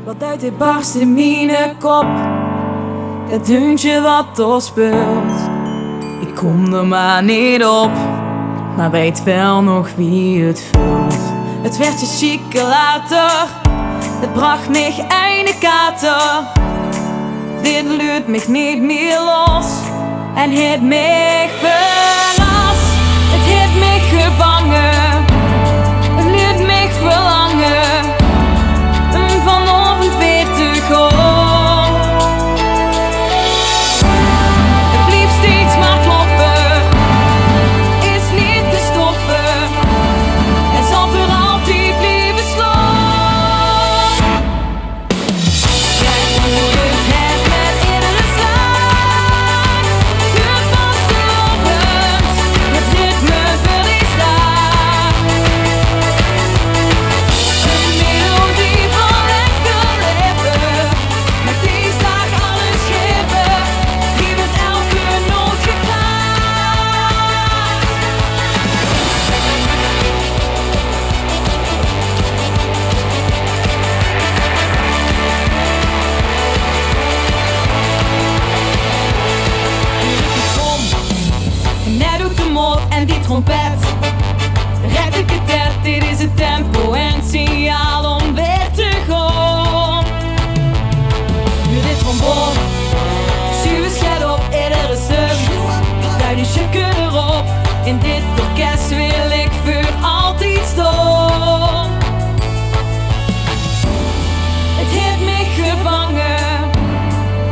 Wat uit dit barst in mijn kop, het deuntje wat er speelt. Ik kom er maar niet op, maar weet wel nog wie het vult. Het werd je chique later, het bracht mij einde kater. Dit luurt mij niet meer los en het mij verrast. Het heeft mij gevangen, het liet mij verlangen vanavond weer te gaan. Het blieft steeds maar kloppen, is niet te stoppen. Het zal voor altijd blijven slaan. Kijk hoe het heeft met iedere slag. Duurt vastlopend, het ritme verliest daar. Een melodie van lekker leven, met die slag alles geven, die wordt elke noot geklaard. En net doet de mot en die trompet. Red ik het net, dit is het tempo en het signaal om weer te gaan. Nu dit trombone, zuur schet op iedere stem. Duidelijk je erop, in dit orkest wil ik voor altijd staan. Het heeft mij gevangen,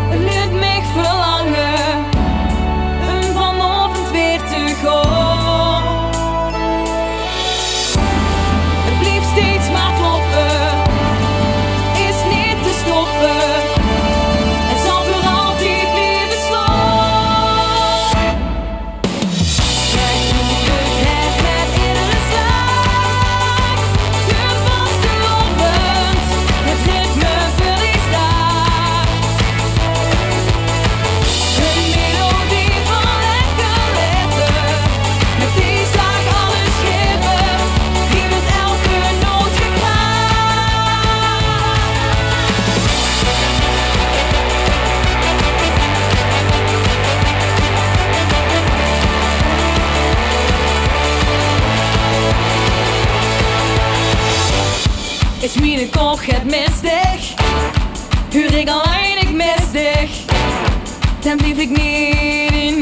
het liet mij verlangen vanavond weer te gaan. Het blieft steeds maar kloppen, is niet te stoppen. Het zal voor altijd blijven slaan. Kijk hoe het heeft met iedere slag. Duurt vastlopend, het ritme verliest daar. Een melodie van lekker leven, met die slag alles geven, die wordt elke noot geklaard. Is mijn kop het mistig, huur ik alleen ik mis dich, dan blijf ik niet in